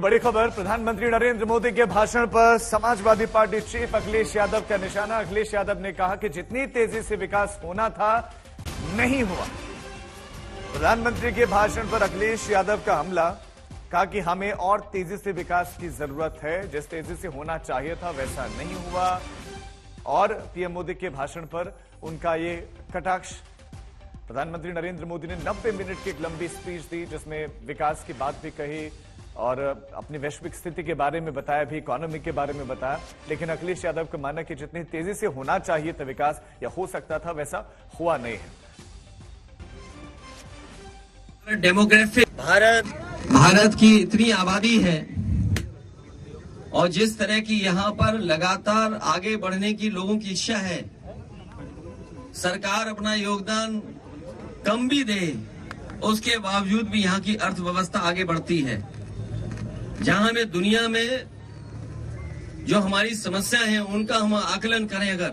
बड़ी खबर, प्रधानमंत्री नरेंद्र मोदी के भाषण पर समाजवादी पार्टी चीफ अखिलेश यादव का निशाना। अखिलेश यादव ने कहा कि जितनी तेजी से विकास होना था नहीं हुआ। प्रधानमंत्री के भाषण पर अखिलेश यादव का हमला, कहा कि हमें और तेजी से विकास की जरूरत है, जिस तेजी से होना चाहिए था वैसा नहीं हुआ। और पीएम मोदी के भाषण पर उनका ये कटाक्ष। प्रधानमंत्री नरेंद्र मोदी ने 90 मिनट की एक लंबी स्पीच दी, जिसमें विकास की बात भी कही और अपनी वैश्विक स्थिति के बारे में बताया, भी इकोनॉमी के बारे में बताया। लेकिन अखिलेश यादव का मानना कि जितनी तेजी से होना चाहिए था विकास या हो सकता था वैसा हुआ नहीं है। डेमोग्राफिक भारत की इतनी आबादी है और जिस तरह की यहाँ पर लगातार आगे बढ़ने की लोगों की इच्छा है, सरकार अपना योगदान कम भी दे, उसके बावजूद भी यहाँ की अर्थव्यवस्था आगे बढ़ती है। जहां हमें दुनिया में जो हमारी समस्या है उनका हम आकलन करें अगर,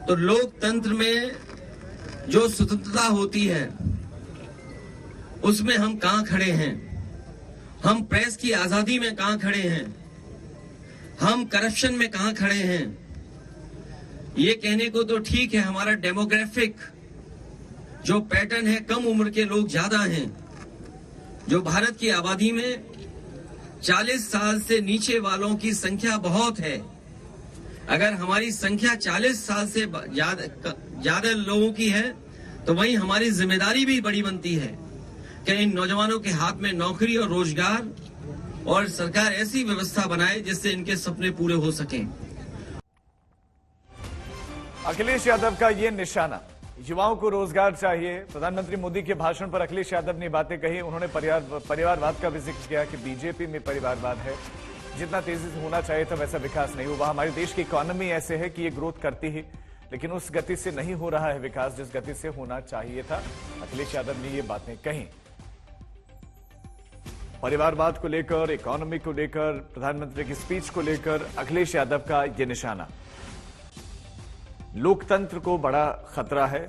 तो लोकतंत्र में जो स्वतंत्रता होती है उसमें हम कहां खड़े हैं, हम प्रेस की आजादी में कहां खड़े हैं, हम करप्शन में कहां खड़े हैं। ये कहने को तो ठीक है, हमारा डेमोग्राफिक जो पैटर्न है, कम उम्र के लोग ज्यादा हैं। जो भारत की आबादी में 40 साल से नीचे वालों की संख्या बहुत है। अगर हमारी संख्या 40 साल से ज्यादा लोगों की है तो वहीं हमारी जिम्मेदारी भी बड़ी बनती है कि इन नौजवानों के हाथ में नौकरी और रोजगार और सरकार ऐसी व्यवस्था बनाए जिससे इनके सपने पूरे हो सकें। अखिलेश यादव का ये निशाना, युवाओं को रोजगार चाहिए। प्रधानमंत्री मोदी के भाषण पर अखिलेश यादव ने बातें कही। उन्होंने परिवारवाद का भी जिक्र किया कि बीजेपी में परिवारवाद है, जितना तेजी से होना चाहिए था वैसा विकास नहीं हुआ। हमारे देश की इकोनॉमी ऐसे है कि ये ग्रोथ करती ही, लेकिन उस गति से नहीं हो रहा है विकास जिस गति से होना चाहिए था। अखिलेश यादव ने ये बातें कही। परिवारवाद को लेकर, इकोनॉमी को लेकर, प्रधानमंत्री की स्पीच को लेकर अखिलेश यादव का यह निशाना। लोकतंत्र को बड़ा खतरा है,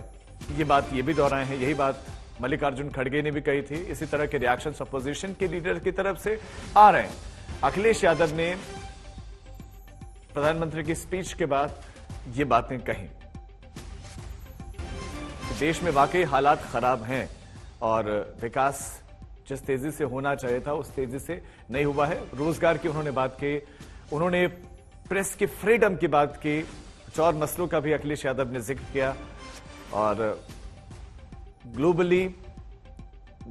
ये बात ये भी दोहराए हैं। यही बात मल्लिकार्जुन खड़गे ने भी कही थी। इसी तरह के रिएक्शंस अपोजिशन के लीडर की तरफ से आ रहे हैं। अखिलेश यादव ने प्रधानमंत्री की स्पीच के बाद ये बातें कही। देश में वाकई हालात खराब हैं और विकास जिस तेजी से होना चाहिए था उस तेजी से नहीं हुआ है। रोजगार की उन्होंने बात की, उन्होंने प्रेस की फ्रीडम की बात की, कुछ और मसलों का भी अखिलेश यादव ने जिक्र किया और ग्लोबली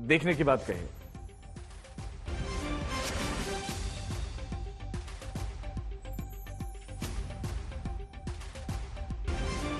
देखने की बात कही।